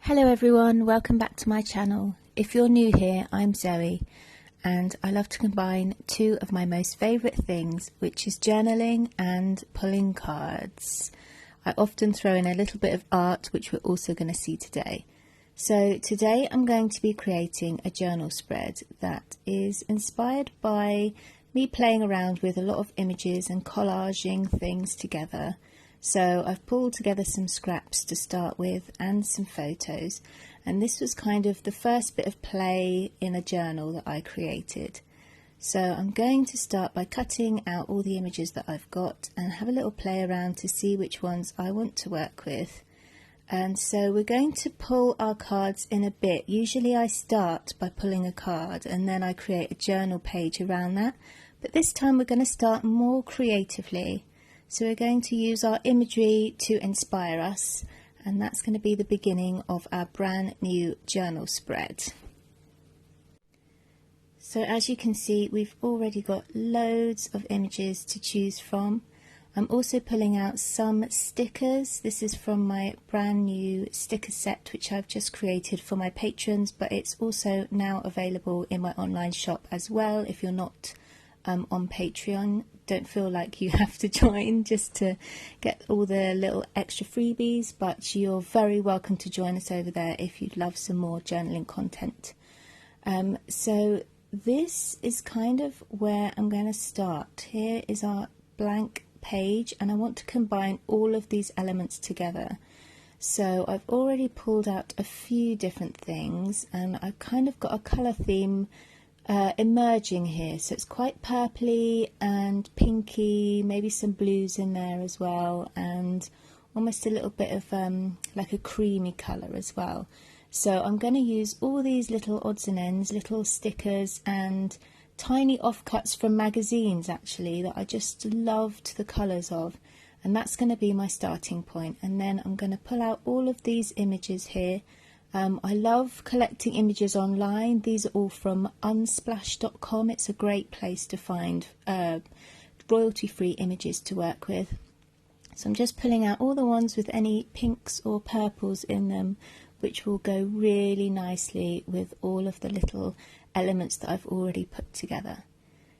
Hello everyone, welcome back to my channel. If you're new here, I'm Zoe and I love to combine two of my most favourite things, which is journaling and pulling cards. I often throw in a little bit of art, which we're also going to see today. So today I'm going to be creating a journal spread that is inspired by me playing around with a lot of images and collaging things together. So I've pulled together some scraps to start with and some photos, and this was kind of the first bit of play in a journal that I created. So I'm going to start by cutting out all the images that I've got and have a little play around to see which ones I want to work with. And so we're going to pull our cards in a bit. Usually I start by pulling a card and then I create a journal page around that, but this time we're going to start more creatively. So we're going to use our imagery to inspire us, and that's going to be the beginning of our brand new journal spread. So as you can see, we've already got loads of images to choose from. I'm also pulling out some stickers. This is from my brand new sticker set which I've just created for my patrons, but it's also now available in my online shop as well. If you're not on Patreon, don't feel like you have to join just to get all the little extra freebies, but you're very welcome to join us over there if you'd love some more journaling content. So this is kind of where I'm going to start. Here is our blank page and I want to combine all of these elements together. So I've already pulled out a few different things and I've kind of got a colour theme emerging here, so it's quite purpley and pinky, maybe some blues in there as well, and almost a little bit of like a creamy colour as well. So I'm going to use all these little odds and ends, little stickers and tiny offcuts from magazines actually that I just loved the colours of, and that's going to be my starting point. And then I'm going to pull out all of these images here. I love collecting images online. These are all from unsplash.com. It's a great place to find royalty-free images to work with. So I'm just pulling out all the ones with any pinks or purples in them, which will go really nicely with all of the little elements that I've already put together.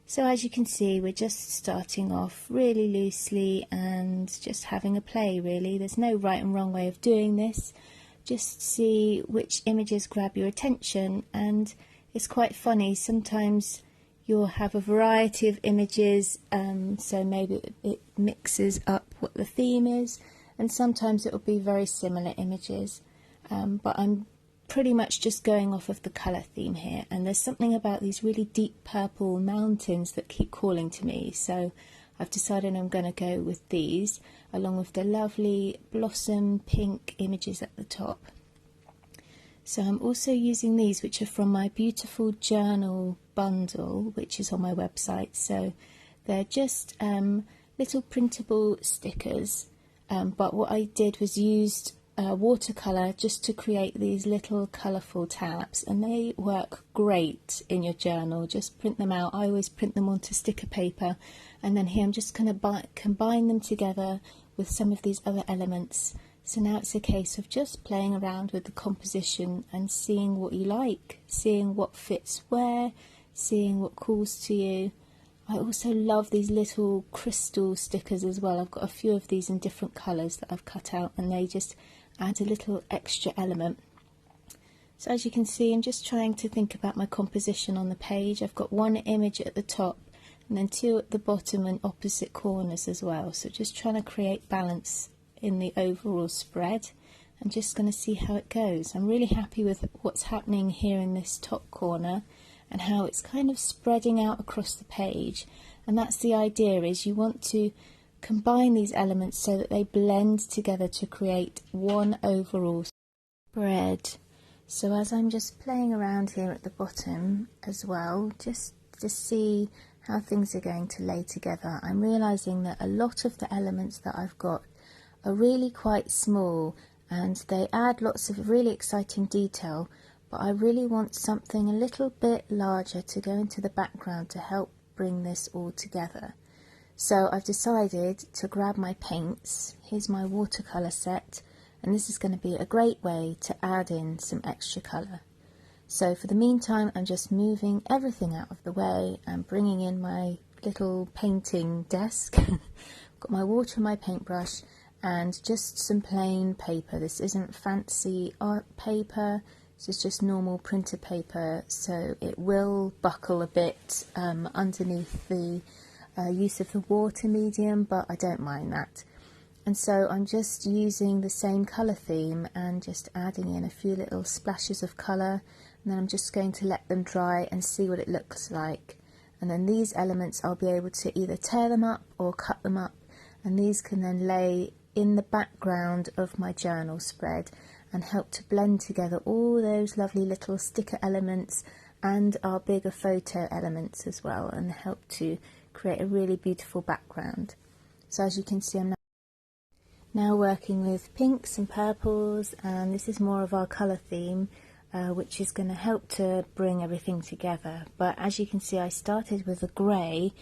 So as you can see, we're just starting off really loosely and just having a play really. There's no right and wrong way of doing this. Just see which images grab your attention, and it's quite funny. Sometimes you'll have a variety of images, so maybe it mixes up what the theme is, and sometimes it will be very similar images, but I'm pretty much just going off of the colour theme here, and there's something about these really deep purple mountains that keep calling to me, so I've decided I'm going to go with these, along with the lovely blossom pink images at the top. So I'm also using these, which are from my beautiful journal bundle, which is on my website. So they're just little printable stickers, but what I did was used watercolour just to create these little colourful tabs, and they work great in your journal. Just print them out. I always print them onto sticker paper, and then here I'm just going to combine them together with some of these other elements. So now it's a case of just playing around with the composition and seeing what you like, seeing what fits where, seeing what calls to you. I also love these little crystal stickers as well. I've got a few of these in different colours that I've cut out, and they just add a little extra element. So as you can see, I'm just trying to think about my composition on the page. I've got one image at the top and then two at the bottom and opposite corners as well. So just trying to create balance in the overall spread. I'm just going to see how it goes. I'm really happy with what's happening here in this top corner and how it's kind of spreading out across the page, and that's the idea, is you want to combine these elements so that they blend together to create one overall spread. So as I'm just playing around here at the bottom as well, just to see how things are going to lay together, I'm realizing that a lot of the elements that I've got are really quite small and they add lots of really exciting detail, but I really want something a little bit larger to go into the background to help bring this all together. So I've decided to grab my paints. Here's my watercolour set, and this is going to be a great way to add in some extra colour. So for the meantime, I'm just moving everything out of the way and bringing in my little painting desk. Got my water and my paintbrush and just some plain paper. This isn't fancy art paper, this is just normal printer paper, so it will buckle a bit underneath the use of the water medium, but I don't mind that. And so I'm just using the same colour theme and just adding in a few little splashes of colour, and then I'm just going to let them dry and see what it looks like. And then these elements I'll be able to either tear them up or cut them up, and these can then lay in the background of my journal spread and help to blend together all those lovely little sticker elements and our bigger photo elements as well, and help to create a really beautiful background. So as you can see, I'm now working with pinks and purples, and this is more of our colour theme, which is going to help to bring everything together. But as you can see, I started with a grey,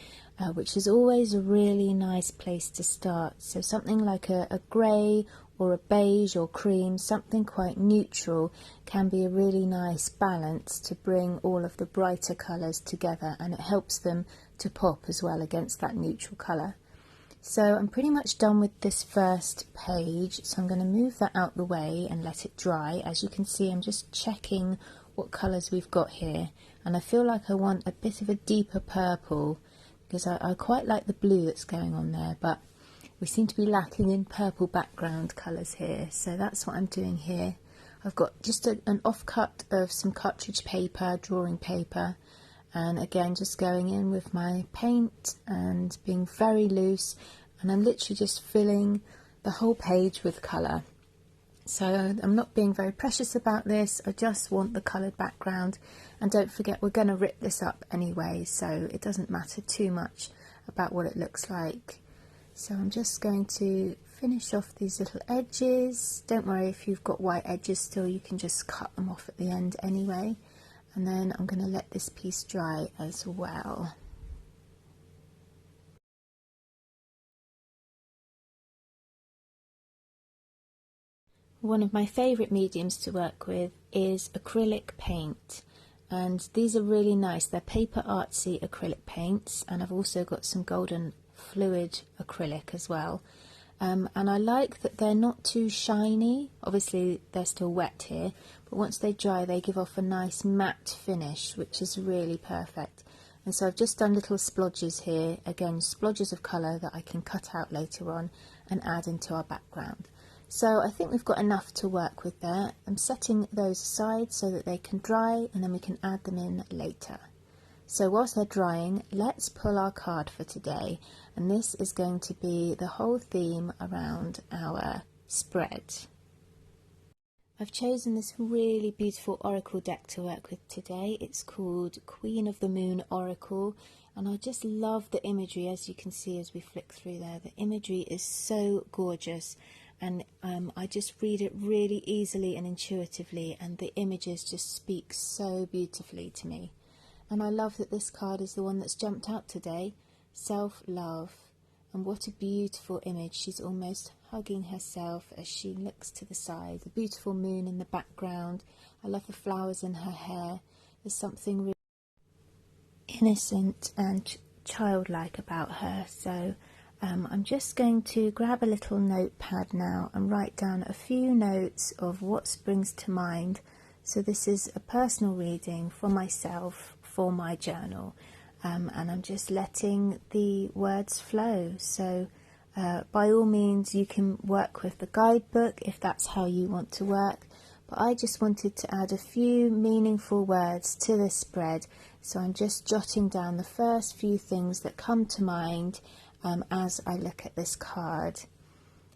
which is always a really nice place to start. So something like a grey or a beige or cream, something quite neutral, can be a really nice balance to bring all of the brighter colours together, and it helps them to pop as well against that neutral colour. So I'm pretty much done with this first page, so I'm going to move that out the way and let it dry. As you can see, I'm just checking what colours we've got here, and I feel like I want a bit of a deeper purple, because I quite like the blue that's going on there, but we seem to be lacking in purple background colours here, so that's what I'm doing here. I've got just an offcut of some cartridge paper, drawing paper, and again just going in with my paint and being very loose, and I'm literally just filling the whole page with colour. So I'm not being very precious about this, I just want the coloured background, and don't forget we're going to rip this up anyway, so it doesn't matter too much about what it looks like. So I'm just going to finish off these little edges. Don't worry if you've got white edges still, you can just cut them off at the end anyway. And then I'm going to let this piece dry as well. One of my favourite mediums to work with is acrylic paint, and these are really nice. They're paper artsy acrylic paints, and I've also got some golden fluid acrylic as well. And I like that they're not too shiny. Obviously they're still wet here, but once they dry they give off a nice matte finish, which is really perfect. And so I've just done little splodges here, again splodges of colour that I can cut out later on and add into our background. So I think we've got enough to work with there. I'm setting those aside so that they can dry, and then we can add them in later. So whilst they're drying, let's pull our card for today, and this is going to be the whole theme around our spread. I've chosen this really beautiful oracle deck to work with today. It's called Queen of the Moon Oracle, and I just love the imagery. As you can see as we flick through there, the imagery is so gorgeous, and I just read it really easily and intuitively, and the images just speak so beautifully to me. And I love that this card is the one that's jumped out today, self-love. And what a beautiful image. She's almost hugging herself as she looks to the side. The beautiful moon in the background. I love the flowers in her hair. There's something really innocent and childlike about her. So I'm just going to grab a little notepad now and write down a few notes of what springs to mind. So this is a personal reading for myself, for my journal, and I'm just letting the words flow. So by all means you can work with the guidebook if that's how you want to work, but I just wanted to add a few meaningful words to this spread, so I'm just jotting down the first few things that come to mind as I look at this card.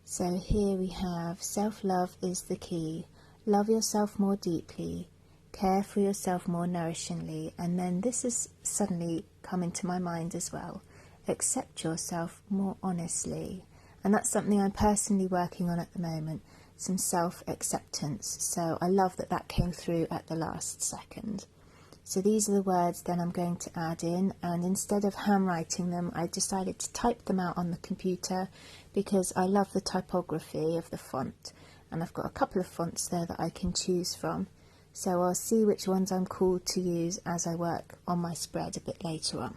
So here we have self-love is the key, love yourself more deeply, care for yourself more nourishingly, and then this has suddenly come into my mind as well, accept yourself more honestly. And that's something I'm personally working on at the moment, some self-acceptance. So I love that that came through at the last second. So these are the words then I'm going to add in, and instead of handwriting them I decided to type them out on the computer because I love the typography of the font, and I've got a couple of fonts there that I can choose from. So I'll see which ones I'm called to use as I work on my spread a bit later on.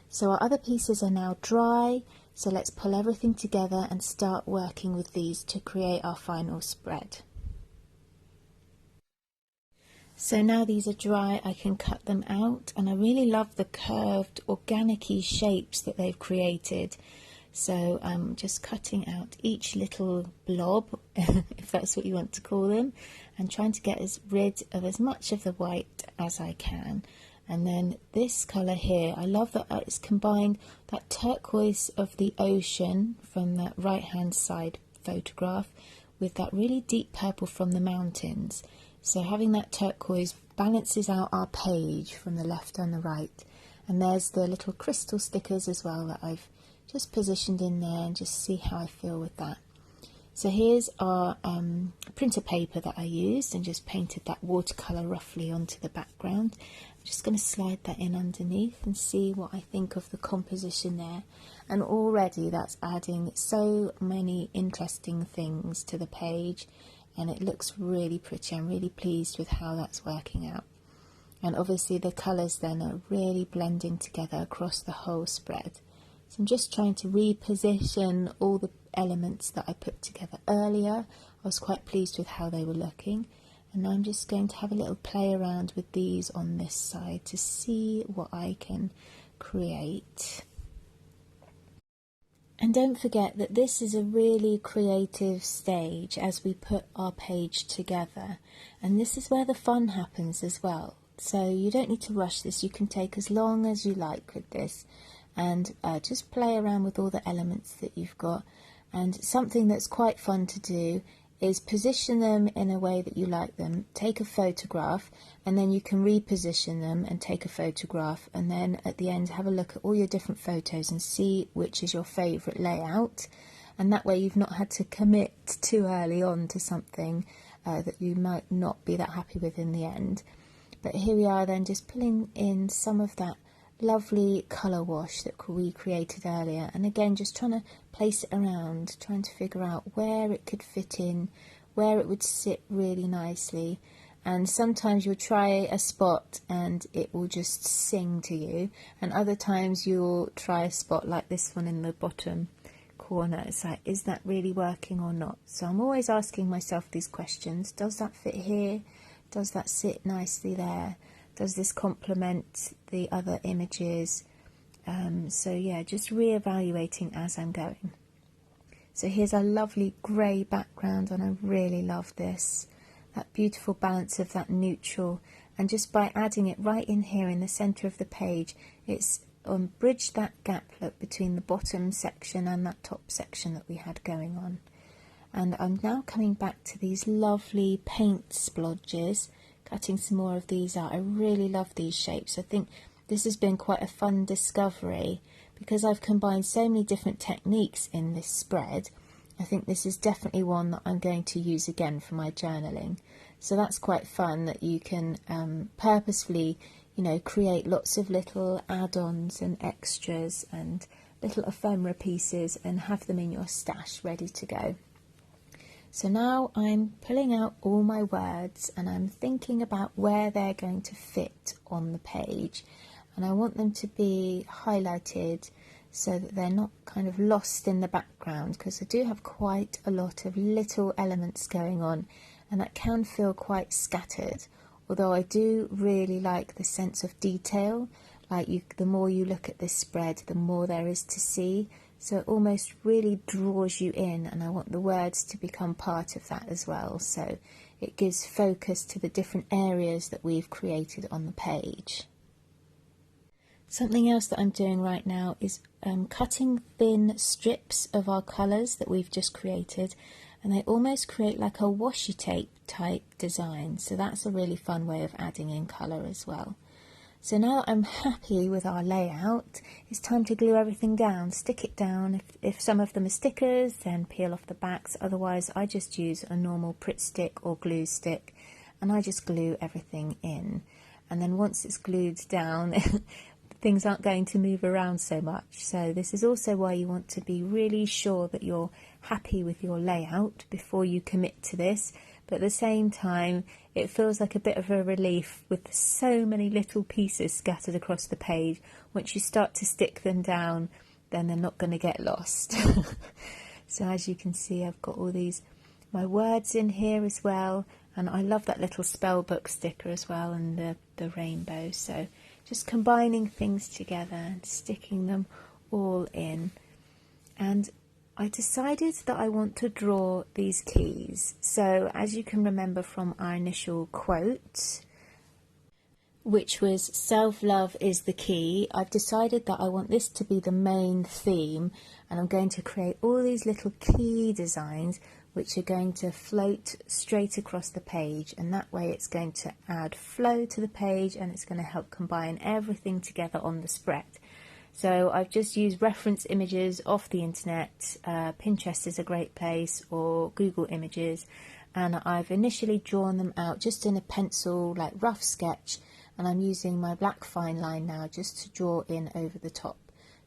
So our other pieces are now dry, so let's pull everything together and start working with these to create our final spread. So now these are dry, I can cut them out, and I really love the curved organic-y shapes that they've created. So I'm just cutting out each little blob, if that's what you want to call them, and trying to get rid of as much of the white as I can. And then this colour here, I love that it's combined that turquoise of the ocean from that right hand side photograph with that really deep purple from the mountains. So having that turquoise balances out our page from the left and the right. And there's the little crystal stickers as well that I've just positioned in there, and just see how I feel with that. So here's our printer paper that I used and just painted that watercolour roughly onto the background. I'm just going to slide that in underneath and see what I think of the composition there. And already that's adding so many interesting things to the page, and it looks really pretty. I'm really pleased with how that's working out. And obviously the colours then are really blending together across the whole spread. So I'm just trying to reposition all the elements that I put together earlier. I was quite pleased with how they were looking, and now I'm just going to have a little play around with these on this side to see what I can create. And don't forget that this is a really creative stage as we put our page together, and this is where the fun happens as well. So you don't need to rush this, you can take as long as you like with this, and just play around with all the elements that you've got. And something that's quite fun to do is position them in a way that you like them. Take a photograph, and then you can reposition them and take a photograph, and then at the end have a look at all your different photos and see which is your favourite layout. And that way you've not had to commit too early on to something that you might not be that happy with in the end. But here we are then, just pulling in some of that lovely colour wash that we created earlier, and again just trying to place it around, trying to figure out where it could fit in, where it would sit really nicely. And sometimes you'll try a spot and it will just sing to you, and other times you'll try a spot like this one in the bottom corner. It's like, is that really working or not? So I'm always asking myself these questions. Does that fit here? Does that sit nicely there? Does this complement the other images? So yeah, just re-evaluating as I'm going. So here's a lovely grey background, and I really love this. That beautiful balance of that neutral, and just by adding it right in here in the centre of the page, it's bridged that gap look between the bottom section and that top section that we had going on. And I'm now coming back to these lovely paint splodges, cutting some more of these out. I really love these shapes. I think this has been quite a fun discovery because I've combined so many different techniques in this spread. I think this is definitely one that I'm going to use again for my journaling. So that's quite fun, that you can purposefully, you know, create lots of little add-ons and extras and little ephemera pieces and have them in your stash ready to go. So now I'm pulling out all my words and I'm thinking about where they're going to fit on the page, and I want them to be highlighted so that they're not kind of lost in the background, because I do have quite a lot of little elements going on and that can feel quite scattered, although I do really like the sense of detail. Like the more you look at this spread, the more there is to see. So it almost really draws you in, and I want the words to become part of that as well. So it gives focus to the different areas that we've created on the page. Something else that I'm doing right now is cutting thin strips of our colours that we've just created, and they almost create like a washi tape type design. So that's a really fun way of adding in colour as well. So now that I'm happy with our layout, it's time to glue everything down, stick it down. If some of them are stickers, then peel off the backs. Otherwise, I just use a normal Pritt stick or glue stick, and I just glue everything in. And then once it's glued down, things aren't going to move around so much. So this is also why you want to be really sure that you're happy with your layout before you commit to this. But at the same time, it feels like a bit of a relief with so many little pieces scattered across the page. Once you start to stick them down, then they're not going to get lost. So as you can see, I've got all these, my words in here as well. And I love that little spell book sticker as well, and the rainbow. So just combining things together and sticking them all in. And I decided that I want to draw these keys. So as you can remember from our initial quote, which was self-love is the key, I've decided that I want this to be the main theme, and I'm going to create all these little key designs which are going to float straight across the page, and that way it's going to add flow to the page and it's going to help combine everything together on the spread. So I've just used reference images off the internet. Pinterest is a great place, or Google Images, and I've initially drawn them out just in a pencil, like rough sketch, and I'm using my black fine line now just to draw in over the top.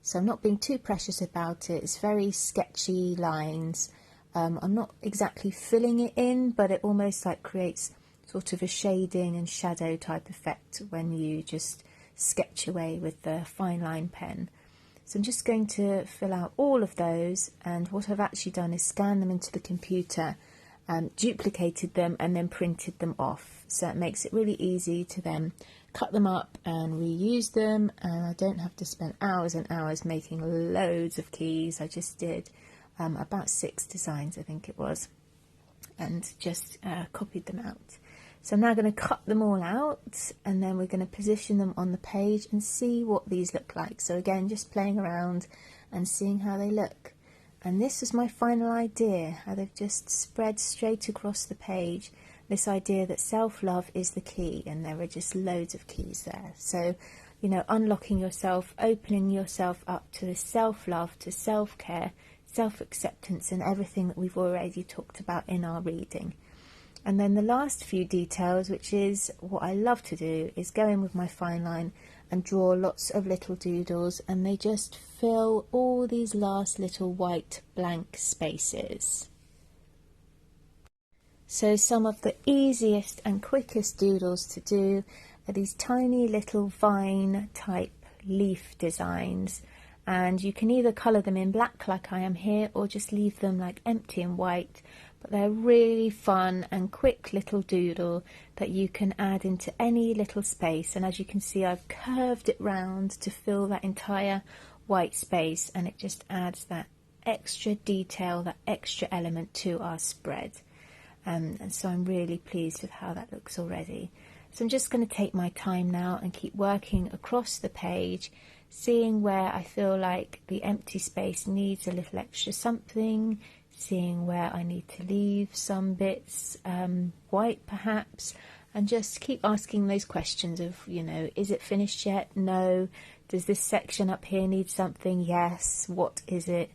So I'm not being too precious about it. It's very sketchy lines. I'm not exactly filling it in, but it almost like creates sort of a shading and shadow type effect when you just sketch away with the fine line pen. So I'm just going to fill out all of those, and what I've actually done is scan them into the computer, duplicated them and then printed them off. So it makes it really easy to then cut them up and reuse them, and I don't have to spend hours and hours making loads of keys. I just did about 6 designs, I think it was, and just copied them out. So I'm now going to cut them all out, and then we're going to position them on the page and see what these look like. So again, just playing around and seeing how they look. And this is my final idea, how they've just spread straight across the page. This idea that self-love is the key, and there are just loads of keys there. So, you know, unlocking yourself, opening yourself up to the self-love, to self-care, self-acceptance, and everything that we've already talked about in our reading. And then the last few details, which is what I love to do, is go in with my fine line and draw lots of little doodles, and they just fill all these last little white blank spaces. So some of the easiest and quickest doodles to do are these tiny little vine type leaf designs, and you can either colour them in black like I am here, or just leave them like empty and white. But they're really fun and quick little doodle that you can add into any little space. And as you can see, I've curved it round to fill that entire white space, and it just adds that extra detail, that extra element to our spread. And so I'm really pleased with how that looks already. So I'm just going to take my time now and keep working across the page, seeing where I feel like the empty space needs a little extra something, seeing where I need to leave some bits white perhaps, and just keep asking those questions of, you know, is it finished yet? No. Does this section up here need something? Yes. What is it?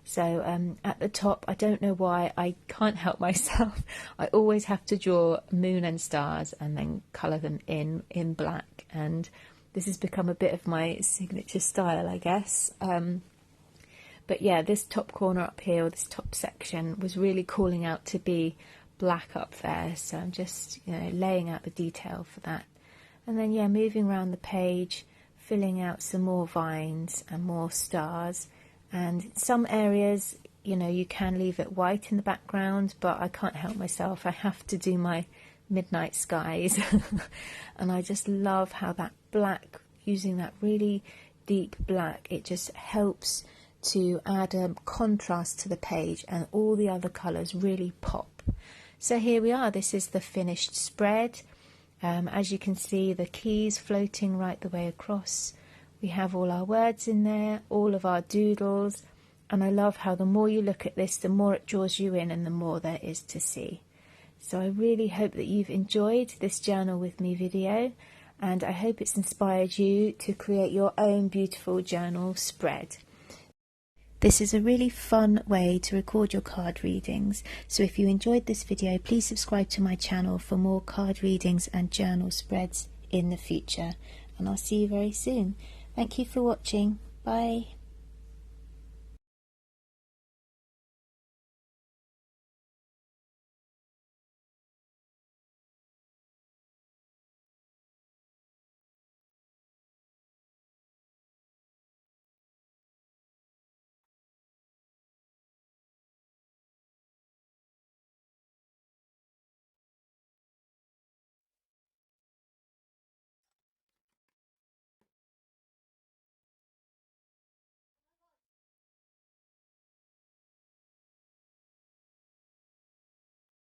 So at the top, I don't know why, I can't help myself. I always have to draw moon and stars and then colour them in black. And this has become a bit of my signature style, I guess. But yeah, this top corner up here, or this top section, was really calling out to be black up there. So I'm just, you know, laying out the detail for that. And then, yeah, moving around the page, filling out some more vines and more stars. And in some areas, you know, you can leave it white in the background, but I can't help myself. I have to do my midnight skies. And I just love how that black, using that really deep black, it just helps to add a contrast to the page, and all the other colours really pop. So here we are, this is the finished spread. As you can see, the keys floating right the way across. We have all our words in there, all of our doodles, and I love how the more you look at this, the more it draws you in and the more there is to see. So I really hope that you've enjoyed this journal with me video, and I hope it's inspired you to create your own beautiful journal spread. This is a really fun way to record your card readings, so if you enjoyed this video, please subscribe to my channel for more card readings and journal spreads in the future, and I'll see you very soon. Thank you for watching. Bye.